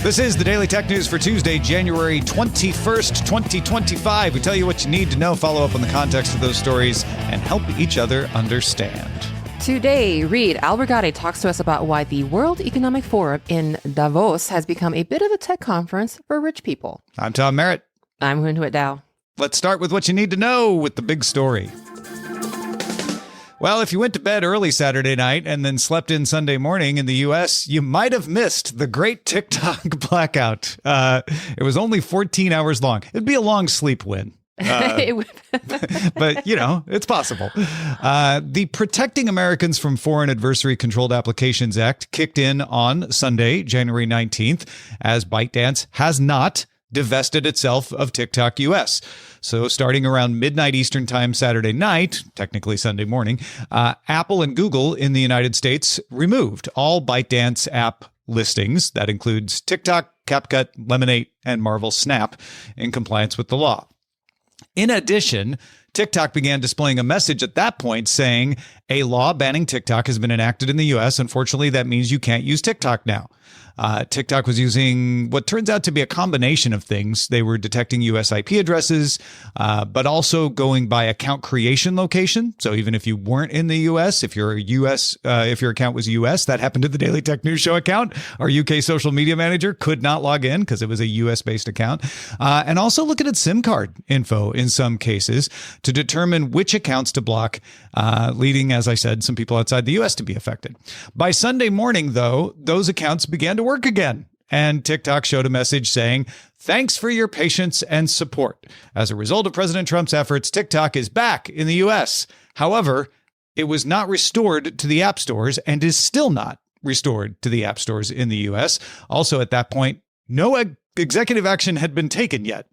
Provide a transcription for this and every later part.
This is the Daily Tech News for Tuesday, January 21st, 2025. We tell you what you need to know, follow up on the context of those stories, and help each other understand. Today, Reed Albergotti talks to us about why the World Economic Forum in Davos has become a bit of a tech conference for rich people. I'm Tom Merritt. I'm Huyen Dow. Let's start with what you need to know with the big story. Well, if you went to bed early Saturday night and then slept in Sunday morning in the U.S., you might have missed the great TikTok blackout. It was only 14 hours long. It'd be a long sleep win. But, you know, it's possible. The Protecting Americans from Foreign Adversary Controlled Applications Act kicked in on Sunday, January 19th, as ByteDance has not divested itself of TikTok US. So starting around midnight Eastern time Saturday night, technically Sunday morning, Apple and Google in the United States removed all ByteDance app listings. That includes TikTok, CapCut, Lemonade, and Marvel Snap in compliance with the law. In addition, TikTok began displaying a message at that point saying a law banning TikTok has been enacted in the U.S. Unfortunately, that means you can't use TikTok now. TikTok was using what turns out to be a combination of things. They were detecting U.S. IP addresses, but also going by account creation location. So even if you weren't in the U.S., if your account was U.S., that happened to the Daily Tech News Show account. Our UK social media manager could not log in because it was a U.S.-based account. And also looking at SIM card info in some cases to determine which accounts to block, leading, as I said, some people outside the U.S. to be affected. By Sunday morning, though, those accounts began to work again. And TikTok showed a message saying, "Thanks for your patience and support. As a result of President Trump's efforts, TikTok is back in the U.S. However, it was not restored to the app stores and is still not restored to the app stores in the U.S. Also, at that point, no executive action had been taken yet.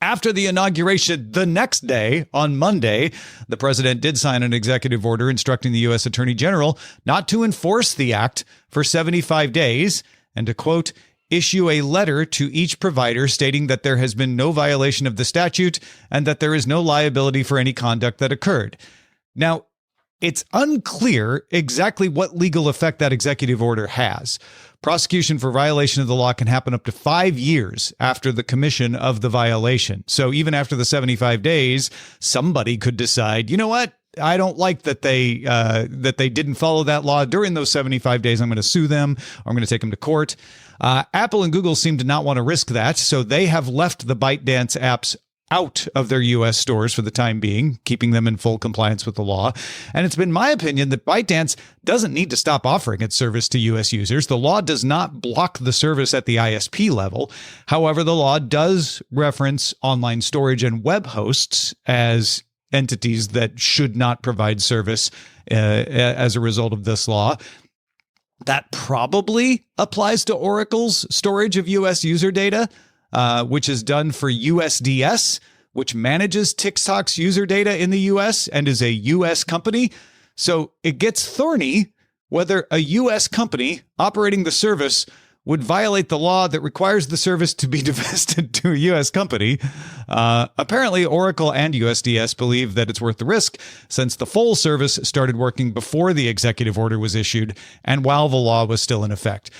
After the inauguration the next day, on Monday, the president did sign an executive order instructing the U.S. Attorney General not to enforce the act for 75 days and to, quote, issue a letter to each provider stating that there has been no violation of the statute and that there is no liability for any conduct that occurred. Now, it's unclear exactly what legal effect that executive order has. Prosecution for violation of the law can happen up to 5 years after the commission of the violation. So even after the 75 days, somebody could decide, you know what? I don't like that they didn't follow that law during those 75 days. I'm going to sue them. Or I'm going to take them to court. Apple and Google seem to not want to risk that, so they have left the ByteDance apps out of their U.S. stores for the time being, keeping them in full compliance with the law. And it's been my opinion that ByteDance doesn't need to stop offering its service to U.S. users. The law does not block the service at the ISP level. However, the law does reference online storage and web hosts as entities that should not provide service as a result of this law. That probably applies to Oracle's storage of U.S. user data, which is done for USDS, which manages TikTok's user data in the U.S. and is a U.S. company. So it gets thorny whether a U.S. company operating the service would violate the law that requires the service to be divested to a U.S. company. Apparently, Oracle and USDS believe that it's worth the risk since the full service started working before the executive order was issued and while the law was still in effect.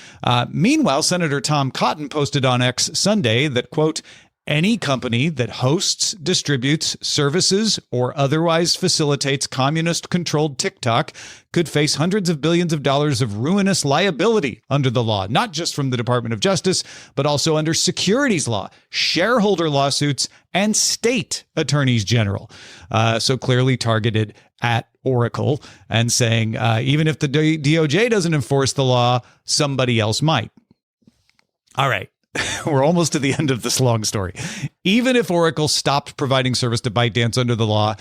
Meanwhile, Senator Tom Cotton posted on X Sunday that, quote, any company that hosts, distributes, services, or otherwise facilitates communist-controlled TikTok could face hundreds of billions of dollars of ruinous liability under the law, not just from the Department of Justice, but also under securities law, shareholder lawsuits, and state attorneys general. So clearly targeted at Oracle and saying, even if the DOJ doesn't enforce the law, somebody else might. All right. We're almost to the end of this long story. Even if Oracle stopped providing service to ByteDance under the law,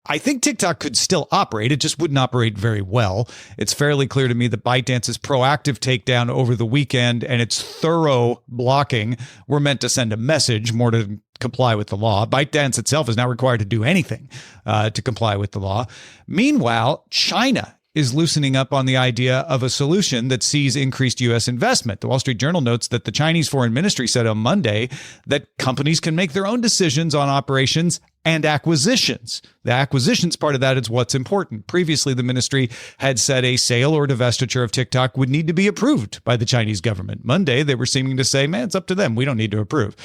I think TikTok could still operate. It just wouldn't operate very well. It's fairly clear to me that ByteDance's proactive takedown over the weekend and its thorough blocking were meant to send a message more to comply with the law. ByteDance itself is not required to do anything to comply with the law. Meanwhile, China is loosening up on the idea of a solution that sees increased U.S. investment. The Wall Street Journal notes that the Chinese Foreign Ministry said on Monday that companies can make their own decisions on operations and acquisitions. The acquisitions part of that is what's important. Previously, the ministry had said a sale or divestiture of TikTok would need to be approved by the Chinese government. Monday, they were seeming to say, man, it's up to them. We don't need to approve.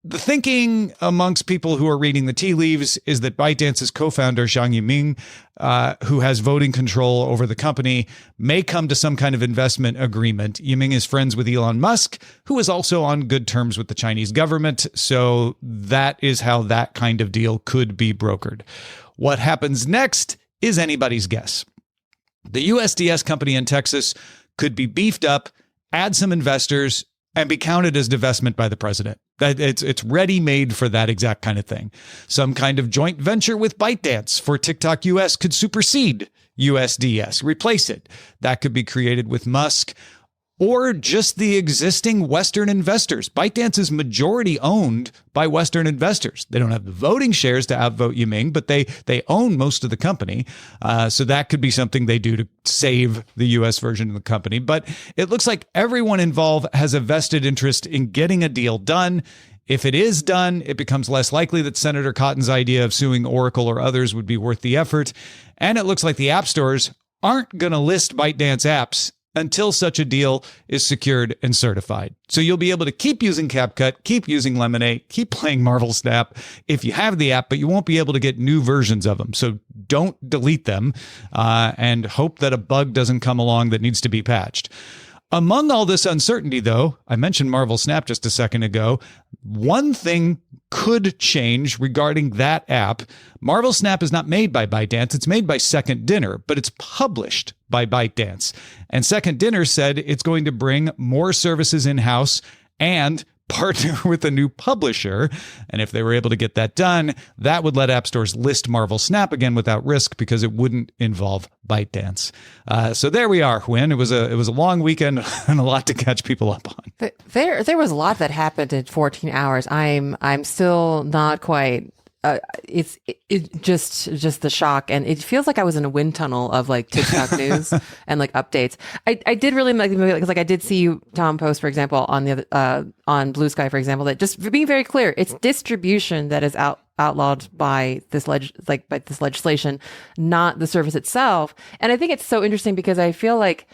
The thinking amongst people who are reading the tea leaves is that ByteDance's co-founder, Zhang Yiming, who has voting control over the company, may come to some kind of investment agreement. Yiming is friends with Elon Musk, who is also on good terms with the Chinese government. So that is how that kind of deal could be brokered. What happens next is anybody's guess. The USDS company in Texas could be beefed up, add some investors, and be counted as divestment by the president. It's ready-made for that exact kind of thing. Some kind of joint venture with ByteDance for TikTok US could supersede USDS, replace it. That could be created with Musk or just the existing Western investors. ByteDance is majority owned by Western investors. They don't have the voting shares to outvote Yiming, but they own most of the company. So that could be something they do to save the U.S. version of the company. But it looks like everyone involved has a vested interest in getting a deal done. If it is done, it becomes less likely that Senator Cotton's idea of suing Oracle or others would be worth the effort. And it looks like the app stores aren't going to list ByteDance apps until such a deal is secured and certified. So you'll be able to keep using CapCut, keep using Lemonade, keep playing Marvel Snap if you have the app, but you won't be able to get new versions of them. So don't delete them and hope that a bug doesn't come along that needs to be patched. Among all this uncertainty, though, I mentioned Marvel Snap just a second ago. One thing could change regarding that app. Marvel Snap is not made by ByteDance. It's made by Second Dinner, but it's published by ByteDance. And Second Dinner said it's going to bring more services in-house and partner with a new publisher. And if they were able to get that done, that would let app stores list Marvel Snap again without risk because it wouldn't involve ByteDance. So there we are, Huyen. It was a long weekend and a lot to catch people up on. There was a lot that happened in 14 hours. I'm still not quite. It's just the shock, and it feels like I was in a wind tunnel of like TikTok news and like updates. I did really like because I did see Tom post, for example, on the on Blue Sky, for example, that just being very clear, it's distribution that is outlawed by this legislation, not the service itself. And I think it's so interesting because I feel like,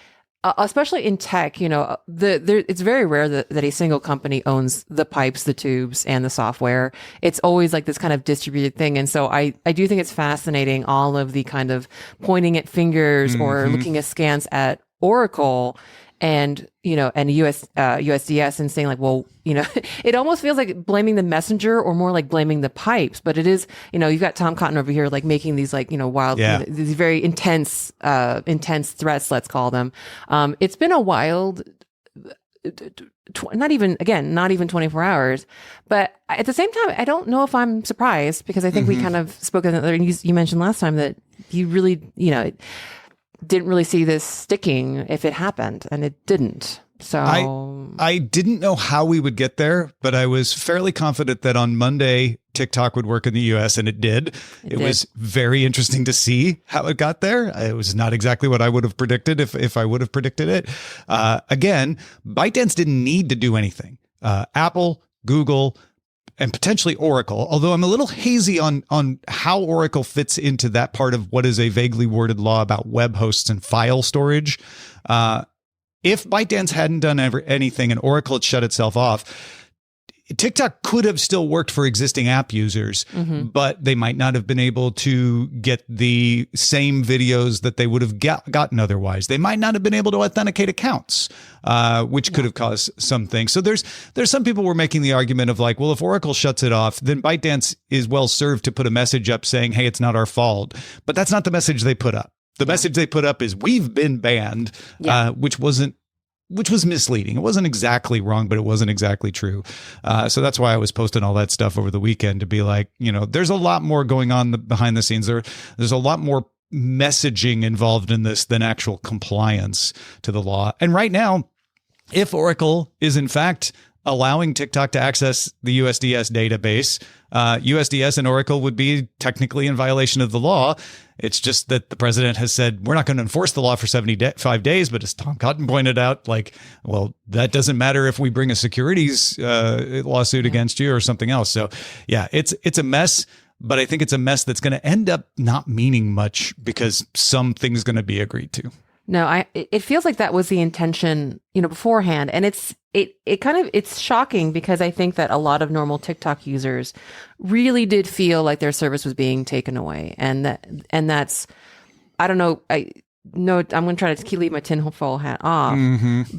especially in tech, it's very rare that a single company owns the pipes, the tubes, and the software. It's always like this kind of distributed thing. And so I do think it's fascinating, all of the kind of pointing at fingers or looking askance at Oracle and USDS and saying like, well, it almost feels like blaming the messenger or more like blaming the pipes. But it is, you've got Tom Cotton over here like making these like, wild, these very intense threats, let's call them. It's been a wild, not even 24 hours. But at the same time, I don't know if I'm surprised because I think we kind of spoke of it. You mentioned last time that you really, didn't really see this sticking if it happened, and it didn't. So I didn't know how we would get there, but I was fairly confident that on Monday TikTok would work in the US, and it did. It was very interesting to see how it got there. It was not exactly what I would have predicted if I would have predicted it. Again, ByteDance didn't need to do anything. Apple, Google, and potentially Oracle, although I'm a little hazy on how Oracle fits into that part of what is a vaguely worded law about web hosts and file storage. If ByteDance hadn't done anything and Oracle had shut itself off, TikTok could have still worked for existing app users, but they might not have been able to get the same videos that they would have gotten otherwise. They might not have been able to authenticate accounts, which could have caused some things. So there's some people were making the argument of like, well, if Oracle shuts it off, then ByteDance is well served to put a message up saying, hey, it's not our fault. But that's not the message they put up. The message they put up is we've been banned, which was misleading. It wasn't exactly wrong, but it wasn't exactly true. So that's why I was posting all that stuff over the weekend to be like, there's a lot more going on behind the scenes. There's a lot more messaging involved in this than actual compliance to the law. And right now, if Oracle is in fact allowing TikTok to access the USDS database, USDS and Oracle would be technically in violation of the law. It's just that the president has said, we're not going to enforce the law for 75 days. But as Tom Cotton pointed out, that doesn't matter if we bring a securities lawsuit against you or something else. So, yeah, it's a mess. but I think it's a mess that's going to end up not meaning much because something's going to be agreed to. No, it feels like that was the intention, beforehand. And it's shocking because I think that a lot of normal TikTok users really did feel like their service was being taken away. And that's, I don't know, I'm going to try to leave my tinfoil hat off,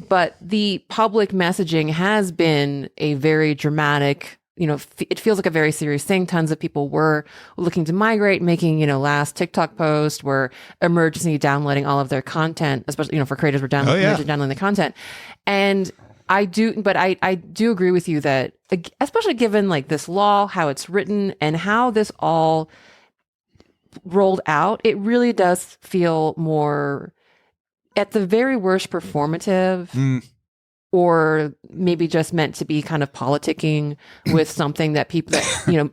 but the public messaging has been a very dramatic, it feels like a very serious thing. Tons of people were looking to migrate, making, last TikTok post were emergency downloading all of their content, especially, for creators were downloading the content. And I do agree with you that, especially given like this law, how it's written and how this all rolled out, it really does feel more, at the very worst, performative. Or maybe just meant to be kind of politicking with something that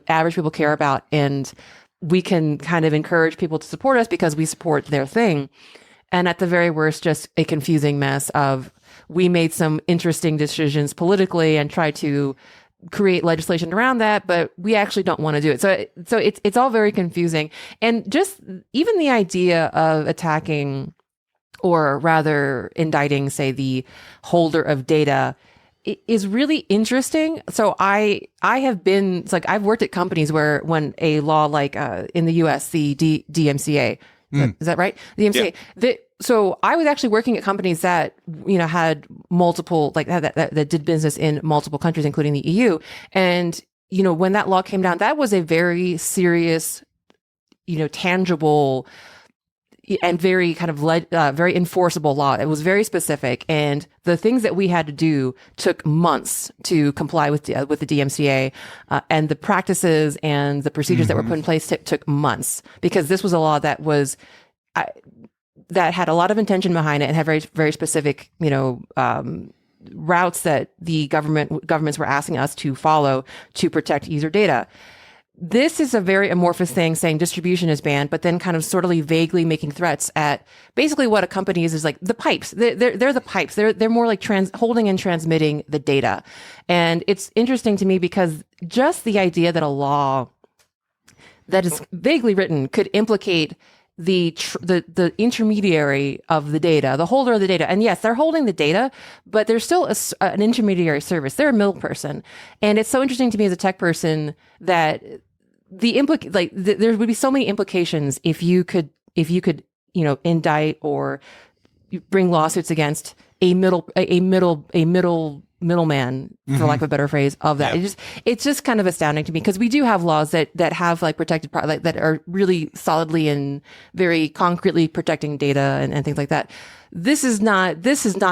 average people care about, and we can kind of encourage people to support us because we support their thing. And at the very worst, just a confusing mess of, we made some interesting decisions politically and tried to create legislation around that, but we actually don't want to do it. So it's all very confusing. And just even the idea of attacking, or rather indicting, say, the holder of data, is really interesting. So I have been, it's like, I've worked at companies where when a law like in the US, the DMCA, is that right? The DMCA. So I was actually working at companies that, had multiple, like that did business in multiple countries, including the EU. And, when that law came down, that was a very serious, tangible, and very kind of very enforceable law. It was very specific, and the things that we had to do took months to comply with the DMCA, and the practices and the procedures that were put in place took months, because this was a law that was that had a lot of intention behind it and had very, very specific, routes that the governments were asking us to follow to protect user data. This is a very amorphous thing, saying distribution is banned, but then kind of sort of vaguely making threats at basically what a company is like the pipes. They're the pipes. They're more like holding and transmitting the data. And it's interesting to me because just the idea that a law that is vaguely written could implicate the intermediary of the data, the holder of the data. And yes, they're holding the data, but there's still an intermediary service. They're a middle person. And it's so interesting to me as a tech person that there would be so many implications if you could, indict or bring lawsuits against a middleman, for lack of a better phrase, of that. Yep. It's just kind of astounding to me, because we do have laws that have like protected that are really solidly and very concretely protecting data and things like that. This is not,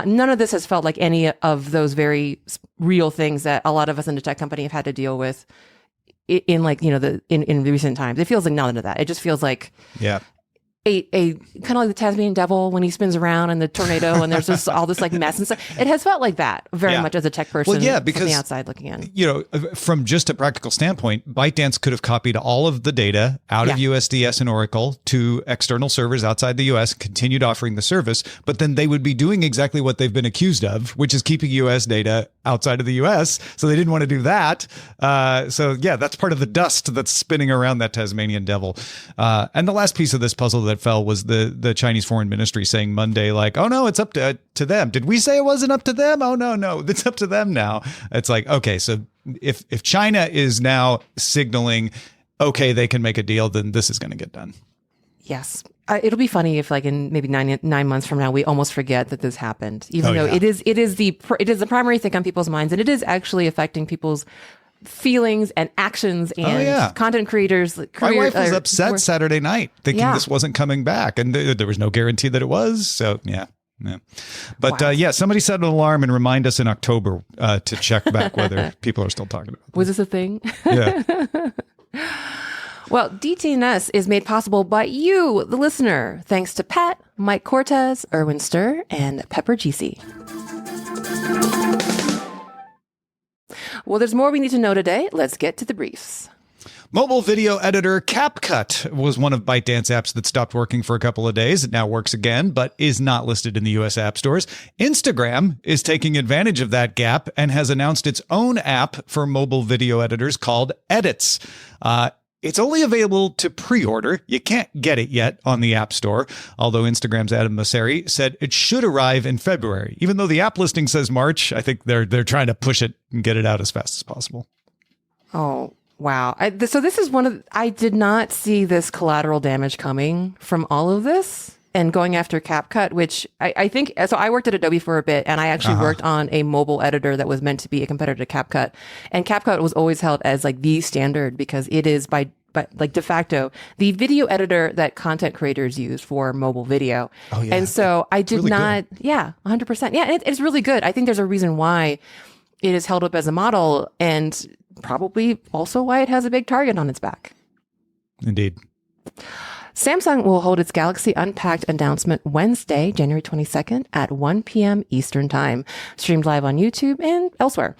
none of this has felt like any of those very real things that a lot of us in the tech company have had to deal with in recent times. It feels like none of that. It just feels like, a kind of like the Tasmanian devil when he spins around in the tornado and there's just all this like mess and stuff. It has felt like that very much as a tech person because, from the outside looking in. From just a practical standpoint, ByteDance could have copied all of the data out of USDS and Oracle to external servers outside the US, continued offering the service, but then they would be doing exactly what they've been accused of, which is keeping US data outside of the US. So they didn't want to do that. That's part of the dust that's spinning around that Tasmanian devil. And the last piece of this puzzle that fell was the Chinese Foreign Ministry saying Monday, like, oh no, it's up to them. Did we say it wasn't up to them? Oh no, it's up to them now. It's like, okay, so if China is now signaling, okay, they can make a deal, then this is going to get done. Yes. It'll be funny if, like, in maybe 9 months from now, we almost forget that this happened, even though it is the primary thing on people's minds, and it is actually affecting people's feelings and actions and content creators. My wife was upset Saturday night thinking this wasn't coming back, and there was no guarantee that it was. So But somebody set an alarm and remind us in October to check back whether people are still talking about this. Was this a thing? Yeah. Well, DTNS is made possible by you, the listener, thanks to Pat, Mike Cortez, Erwin Sturr, and Pepper GC. Well, there's more we need to know today. Let's get to the briefs. Mobile video editor CapCut was one of ByteDance apps that stopped working for a couple of days. It now works again, but is not listed in the U.S. app stores. Instagram is taking advantage of that gap and has announced its own app for mobile video editors called Edits. It's only available to pre-order. You can't get it yet on the App Store, although Instagram's Adam Mosseri said it should arrive in February. Even though the app listing says March, I think they're trying to push it and get it out as fast as possible. Oh, wow. So this is I did not see this collateral damage coming from all of this and going after CapCut, which I think, so I worked at Adobe for a bit, and I actually worked on a mobile editor that was meant to be a competitor to CapCut. And CapCut was always held as like the standard because it is by like de facto the video editor that content creators use for mobile video. Oh, yeah. And so I did really not, good. Yeah, 100%. Yeah, it's really good. I think there's a reason why it is held up as a model, and probably also why it has a big target on its back. Indeed. Samsung will hold its Galaxy Unpacked announcement Wednesday, January 22nd at 1 p.m. Eastern Time, streamed live on YouTube and elsewhere.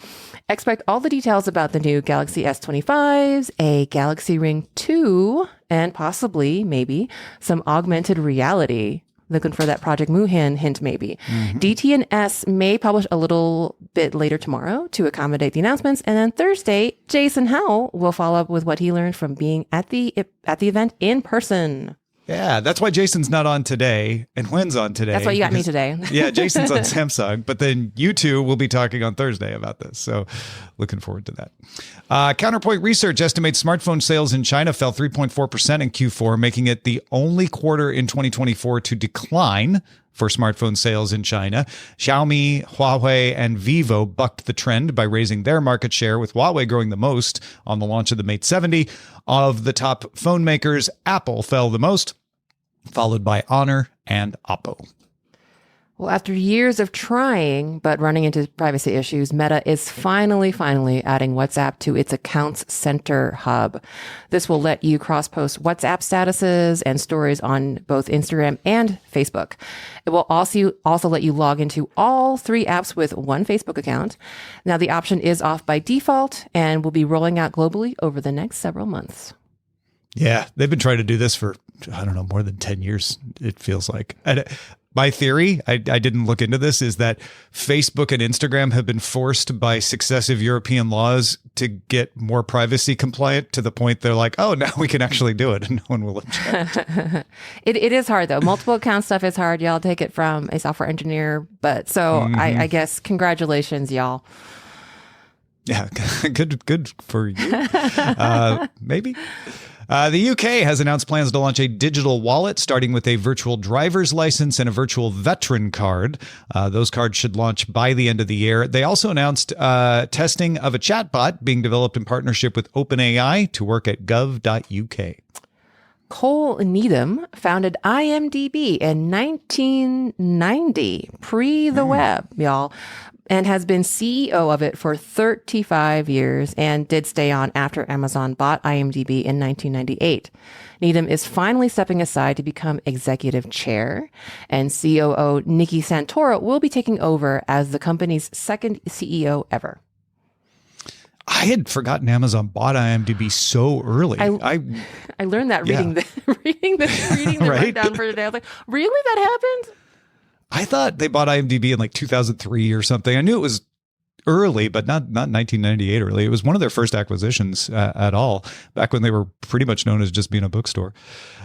Expect all the details about the new Galaxy S25s, a Galaxy Ring 2, and possibly, maybe, some augmented reality. Looking for that Project Huyen hint, maybe. Mm-hmm. DTNS may publish a little bit later tomorrow to accommodate the announcements. And then Thursday, Jason Howell will follow up with what he learned from being at the event in person. Yeah, that's why Jason's not on today and Huyen's on today. That's why you got me today. Yeah, Jason's on Samsung, but then you two will be talking on Thursday about this. So looking forward to that. Counterpoint Research estimates smartphone sales in China fell 3.4% in Q4, making it the only quarter in 2024 to decline for smartphone sales in China. Xiaomi, Huawei, and Vivo bucked the trend by raising their market share, with Huawei growing the most on the launch of the Mate 70. Of the top phone makers, Apple fell the most, followed by Honor and Oppo. Well, after years of trying but running into privacy issues, Meta is finally adding WhatsApp to its Accounts Center hub. This will let you cross-post WhatsApp statuses and stories on both Instagram and Facebook. It will also let you log into all 3 apps with one Facebook account. Now, the option is off by default and will be rolling out globally over the next several months. Yeah, they've been trying to do this for, I don't know, more than 10 years, it feels like. And my theory, I didn't look into this, is that Facebook and Instagram have been forced by successive European laws to get more privacy compliant, to the point they're like, oh, now we can actually do it and no one will object. It is hard, though. Multiple account stuff is hard. Y'all take it from a software engineer. But so I guess congratulations, y'all. Yeah, good for you. Maybe. The UK has announced plans to launch a digital wallet, starting with a virtual driver's license and a virtual veteran card. Those cards should launch by the end of the year. They also announced testing of a chatbot being developed in partnership with OpenAI to work at gov.uk. Cole Needham founded IMDb in 1990, pre the web, y'all, and has been CEO of it for 35 years and did stay on after Amazon bought IMDb in 1998. Needham is finally stepping aside to become executive chair, and COO Nikki Santoro will be taking over as the company's second CEO ever. I had forgotten Amazon bought IMDb so early. I learned that reading the right? rundown for today. I was like, really? That happened? I thought they bought IMDb in like 2003 or something. I knew it was early, but not 1998 early. It was one of their first acquisitions at all, back when they were pretty much known as just being a bookstore.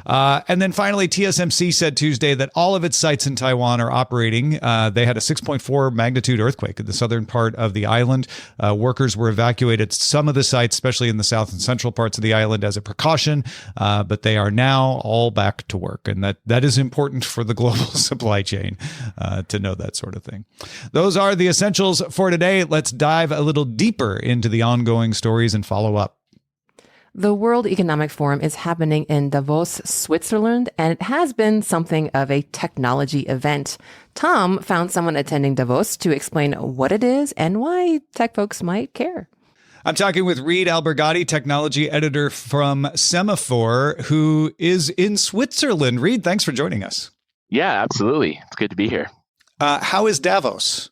And then finally, TSMC said Tuesday that all of its sites in Taiwan are operating. They had a 6.4 magnitude earthquake in the southern part of the island. Workers were evacuated some of the sites, especially in the south and central parts of the island, as a precaution. But they are now all back to work. And that is important for the global supply chain to know that sort of thing. Those are the essentials for today. Let's dive a little deeper into the ongoing stories and follow up. The World Economic Forum is happening in Davos, Switzerland, and it has been something of a technology event. Tom found someone attending Davos to explain what it is and why tech folks might care. I'm talking with Reed Albergotti, technology editor from Semafor, who is in Switzerland. Reed, thanks for joining us. Yeah, absolutely. It's good to be here. How is Davos?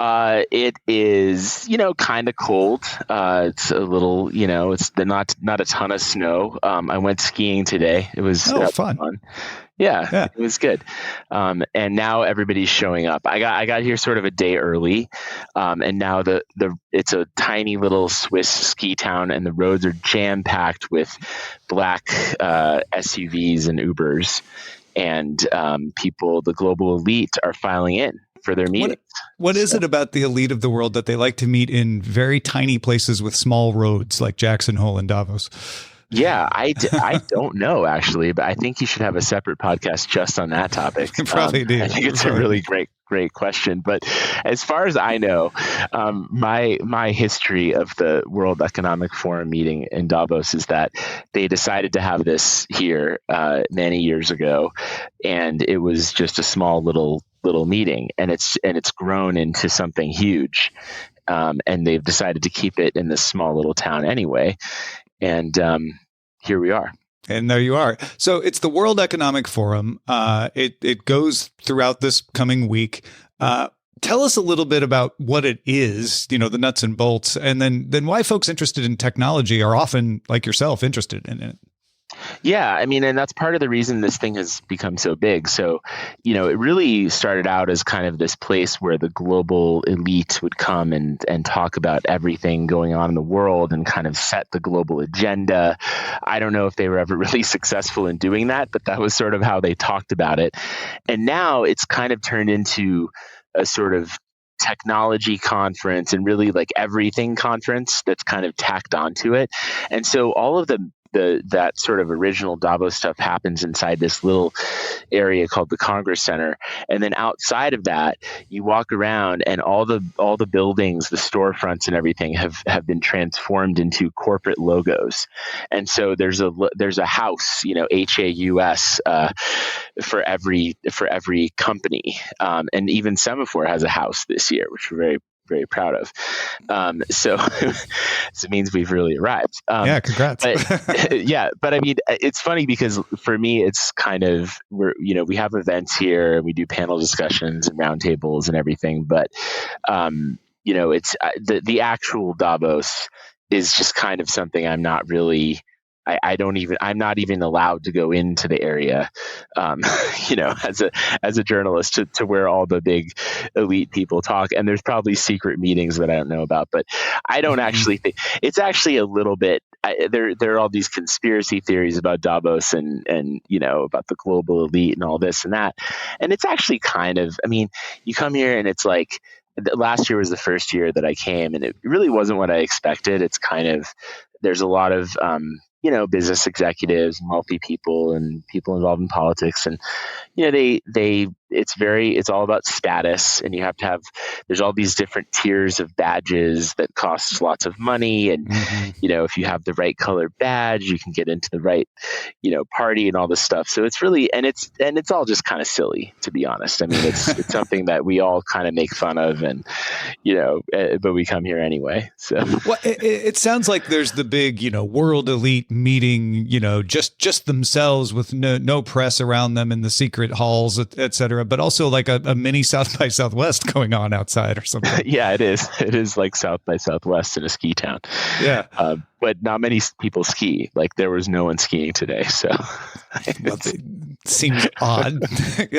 It is, kind of cold. It's a little, it's not a ton of snow. I went skiing today. It was fun. Yeah, it was good. And now everybody's showing up. I got here sort of a day early, and now it's a tiny little Swiss ski town, and the roads are jam packed with black SUVs and Ubers, and the global elite are filing in for their meetings. What is it about the elite of the world that they like to meet in very tiny places with small roads like Jackson Hole and Davos? Yeah, I don't know, actually, but I think you should have a separate podcast just on that topic. Probably do. I think it's a really great question. But as far as I know, my history of the World Economic Forum meeting in Davos is that they decided to have this here many years ago, and it was just a small little meeting, and it's grown into something huge, and they've decided to keep it in this small little town anyway. And here we are. And there you are. So it's the World Economic Forum. It goes throughout this coming week. Tell us a little bit about what it is, the nuts and bolts, and then why folks interested in technology are often, like yourself, interested in it. Yeah, I mean, and that's part of the reason this thing has become so big. So, it really started out as kind of this place where the global elite would come and talk about everything going on in the world and kind of set the global agenda. I don't know if they were ever really successful in doing that, but that was sort of how they talked about it. And now it's kind of turned into a sort of technology conference and really like everything conference that's kind of tacked onto it. And so all of that sort of original Davos stuff happens inside this little area called the Congress Center, and then outside of that, you walk around, and all the buildings, the storefronts, and everything have been transformed into corporate logos. And so there's a house, HAUS, for every company, and even Semafor has a house this year, which we're very very proud of. So it means we've really arrived. Yeah, congrats. But I mean, it's funny because for me, it's kind of, we have events here and we do panel discussions and roundtables and everything, but it's the actual Davos is just kind of something I'm not really. I'm not even allowed to go into the area, as a journalist to where all the big elite people talk. And there's probably secret meetings that I don't know about, but I don't actually think it's actually a little bit, there are all these conspiracy theories about Davos and about the global elite and all this and that. And it's actually kind of, I mean, you come here and it's like, last year was the first year that I came, and it really wasn't what I expected. It's kind of, there's a lot of, business executives, wealthy people, and people involved in politics. And, it's all about status, and you have to have, there's all these different tiers of badges that cost lots of money. And, if you have the right color badge, you can get into the right, party and all this stuff. So it's really, and it's all just kind of silly, to be honest. I mean, it's something that we all kind of make fun of, and, but we come here anyway. So well, it sounds like there's the big, world elite meeting, just themselves with no press around them in the secret halls, et cetera, but also like a mini South by Southwest going on outside or something. Yeah, it is. It is like South by Southwest in a ski town. Yeah. But not many people ski. Like there was no one skiing today. So it seems odd. But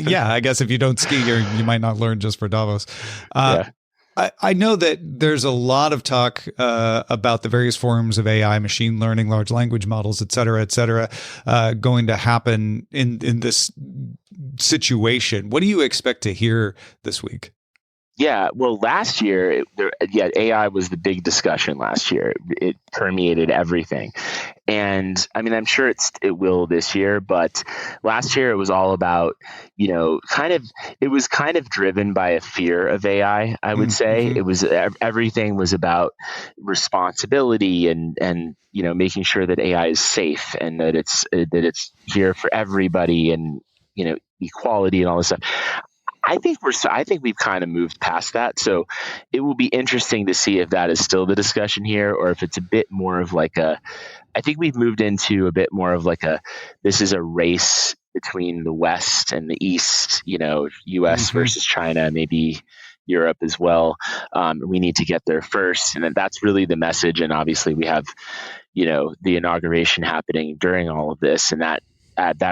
yeah, I guess if you don't ski, you might not learn just for Davos. Yeah. I know that there's a lot of talk about the various forms of AI, machine learning, large language models, et cetera, going to happen in this situation. What do you expect to hear this week? Yeah, well, last year, AI was the big discussion last year. It permeated everything. And I mean, I'm sure it will this year, but last year it was all about, it was kind of driven by a fear of AI, I would say. It was, everything was about responsibility and making sure that AI is safe and that it's here for everybody and, equality and all this stuff. I think we've kind of moved past that. So it will be interesting to see if that is still the discussion here, or if it's a bit more of like I think we've moved into a bit more of like this is a race between the West and the East, US versus China, maybe Europe as well. We need to get there first. And that's really the message. And obviously we have, the inauguration happening during all of this. And that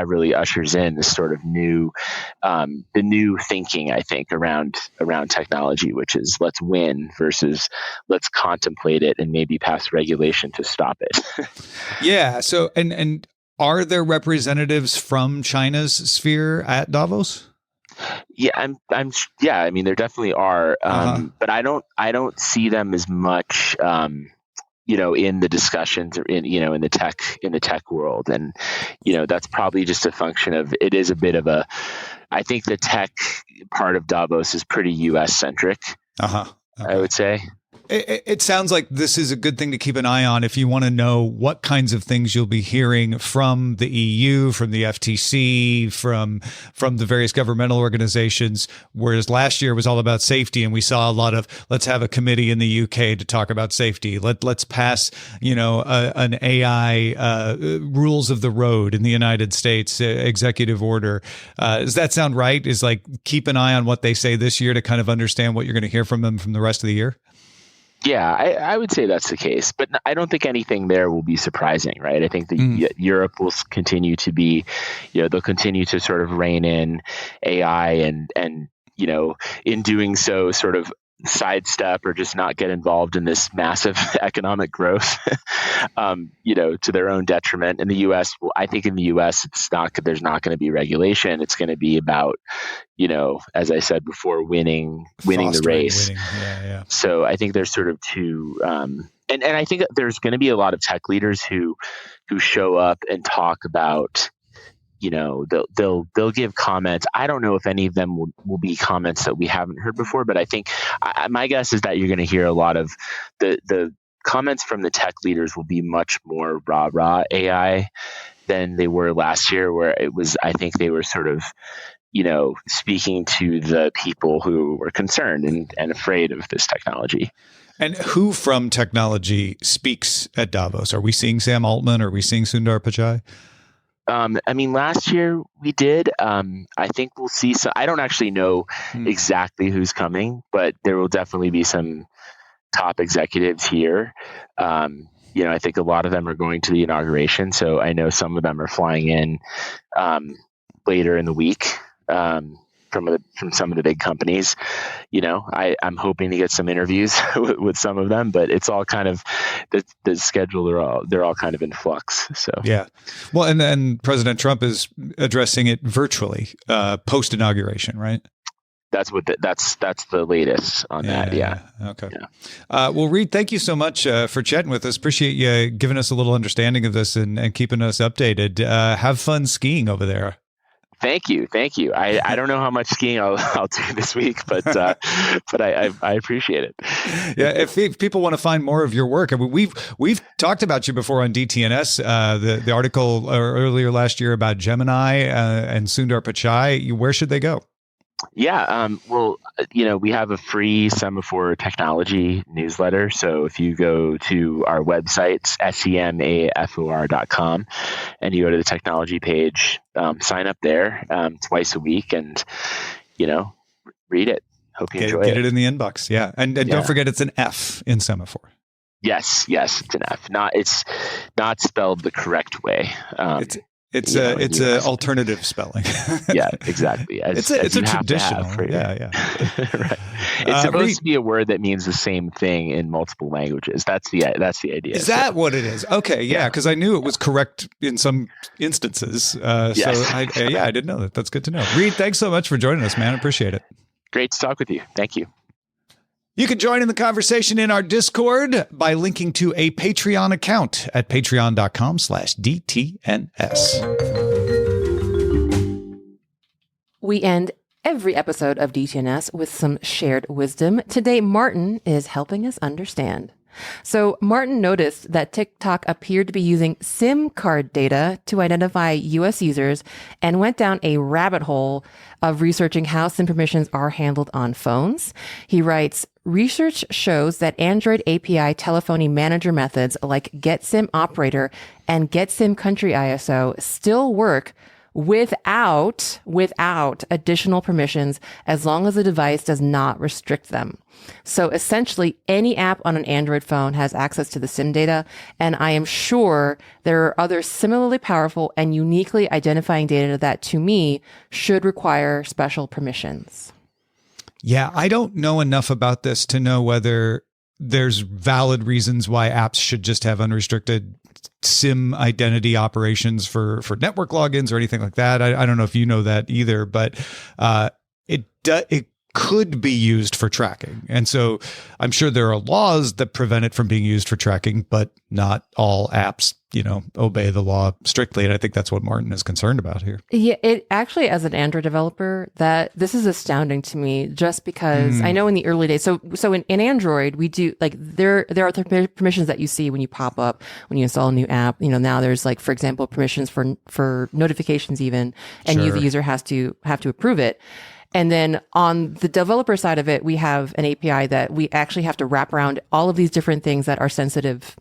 really ushers in this sort of the new thinking, I think, around technology, which is let's win versus let's contemplate it and maybe pass regulation to stop it. Yeah. So, and are there representatives from China's sphere at Davos? Yeah, yeah. I mean, there definitely are, but I don't see them as much, in the discussions or in the tech world, and that's probably just a function of it is a bit of a. I think the tech part of Davos is pretty U.S. centric. Okay. I would say. It sounds like this is a good thing to keep an eye on if you want to know what kinds of things you'll be hearing from the EU, from the FTC, from the various governmental organizations. Whereas last year was all about safety, and we saw a lot of let's have a committee in the UK to talk about safety. Let's pass an AI rules of the road in the United States executive order. Does that sound right? Is like keep an eye on what they say this year to kind of understand what you're going to hear from them from the rest of the year? Yeah, I would say that's the case, but I don't think anything there will be surprising, right? I think that Europe will continue to be, they'll continue to sort of rein in AI and in doing so sort of sidestep or just not get involved in this massive economic growth, to their own detriment. In the U.S., well, I think in the U.S., there's not going to be regulation. It's going to be about, as I said before, winning the race. Yeah. So I think there's sort of two, and I think there's going to be a lot of tech leaders who show up and talk about, they'll give comments. I don't know if any of them will be comments that we haven't heard before, but I think my guess is that you're going to hear a lot of the comments from the tech leaders will be much more rah AI than they were last year, where it was, I think they were sort of, speaking to the people who were concerned and afraid of this technology. And who from technology speaks at Davos? Are we seeing Sam Altman? Are we seeing Sundar Pichai? I mean, last year we did. I think we'll see some. I don't actually know exactly who's coming, but there will definitely be some top executives here. I think a lot of them are going to the inauguration, so I know some of them are flying in later in the week from some of the big companies. I'm hoping to get some interviews with some of them, but it's all kind of the schedule. They're all kind of in flux. So yeah, well, and then President Trump is addressing it virtually post inauguration, right? That's the latest on that. Yeah. Okay. Yeah. Well, Reed, thank you so much for chatting with us. Appreciate you giving us a little understanding of this and keeping us updated. Have fun skiing over there. Thank you. I don't know how much skiing I'll do this week, but I appreciate it. Yeah, if people want to find more of your work, I mean, we've talked about you before on DTNS. The article earlier last year about Gemini and Sundar Pichai. Where should they go? Yeah, well, we have a free Semafor technology newsletter. So if you go to our website, semafor.com, and you go to the technology page, sign up there twice a week and, read it. Hope you enjoy it. Get it in the inbox. Yeah. And don't forget it's an F in Semafor. Yes, it's an F. It's not spelled the correct way. It's a alternative spelling. Yeah, exactly. It's a traditional. Yeah. Right. It's supposed to be a word that means the same thing in multiple languages. That's the idea. Is that what it is? Okay, yeah, because I knew it was correct in some instances. Yes. So I didn't know that. That's good to know. Reed, thanks so much for joining us, man. I appreciate it. Great to talk with you. Thank you. You can join in the conversation in our Discord by linking to a Patreon account at patreon.com/DTNS. We end every episode of DTNS with some shared wisdom. Today, Martin is helping us understand. So Martin noticed that TikTok appeared to be using SIM card data to identify US users and went down a rabbit hole of researching how SIM permissions are handled on phones. He writes, research shows that Android API telephony manager methods like Get SIM Operator and Get SIM Country ISO still work without additional permissions, as long as the device does not restrict them. So essentially, any app on an Android phone has access to the SIM data, and I am sure there are other similarly powerful and uniquely identifying data that, to me, should require special permissions. Yeah, I don't know enough about this to know whether there's valid reasons why apps should just have unrestricted SIM identity operations for network logins or anything like that. I don't know if you know that either, but it could be used for tracking. And so I'm sure there are laws that prevent it from being used for tracking, but not all apps, obey the law strictly. And I think that's what Martin is concerned about here. Yeah, it actually, as an Android developer, that this is astounding to me, just because I know in the early days, so in Android, we do there are permissions that you see when you pop up, when you install a new app. Now there's for example, permissions for notifications even, and Sure. the user have to approve it. And then on the developer side of it, we have an API that we actually have to wrap around all of these different things that are sensitive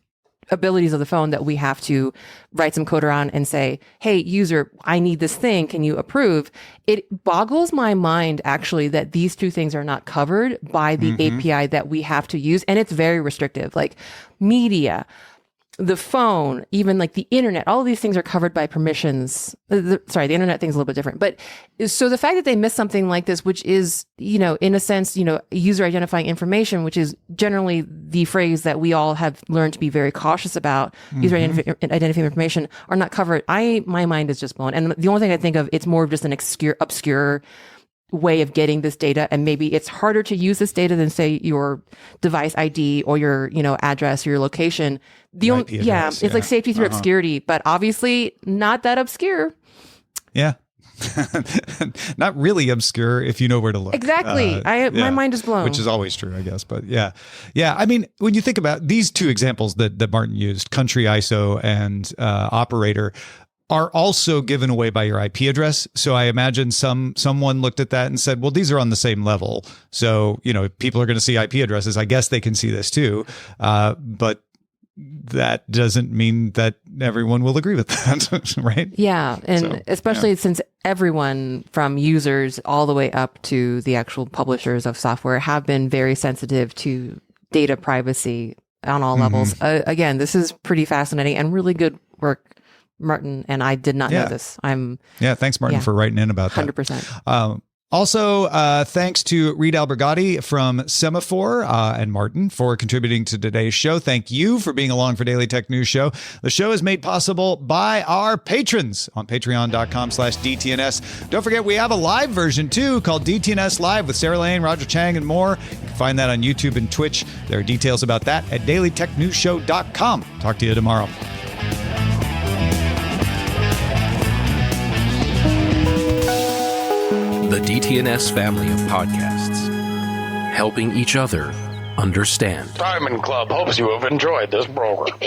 abilities of the phone, that we have to write some code around and say, hey, user, I need this thing. Can you approve? It boggles my mind, actually, that these two things are not covered by the API that we have to use. And it's very restrictive, like media, the phone, even the internet, all of these things are covered by permissions. The internet thing's a little bit different. But so the fact that they miss something like this, which is, in a sense, user identifying information, which is generally the phrase that we all have learned to be very cautious about, user identifying information, are not covered. My mind is just blown. And the only thing I think of, it's more of just an obscure way of getting this data, and maybe it's harder to use this data than, say, your device ID or your address or your location. It's like safety through obscurity, but obviously not that obscure. Yeah. Not really obscure if you know where to look. Exactly. My mind is blown. Which is always true, I guess. But yeah. I mean, when you think about these two examples that Martin used, country ISO and operator, are also given away by your IP address. So I imagine someone looked at that and said, well, these are on the same level. So, people are going to see IP addresses. I guess they can see this too. But that doesn't mean that everyone will agree with that, right? Yeah. And especially since everyone, from users all the way up to the actual publishers of software, have been very sensitive to data privacy on all levels. Again, this is pretty fascinating and really good work, Martin, and I did not know this. Thanks, Martin, for writing in about that. 100%. Also, thanks to Reed Albergotti from Semafor and Martin for contributing to today's show. Thank you for being along for Daily Tech News Show. The show is made possible by our patrons on patreon.com/DTNS. Don't forget, we have a live version too called DTNS Live with Sarah Lane, Roger Chang, and more. You can find that on YouTube and Twitch. There are details about that at dailytechnewsshow.com. Talk to you tomorrow. The DTNS family of podcasts, helping each other understand. Diamond Club hopes you have enjoyed this program.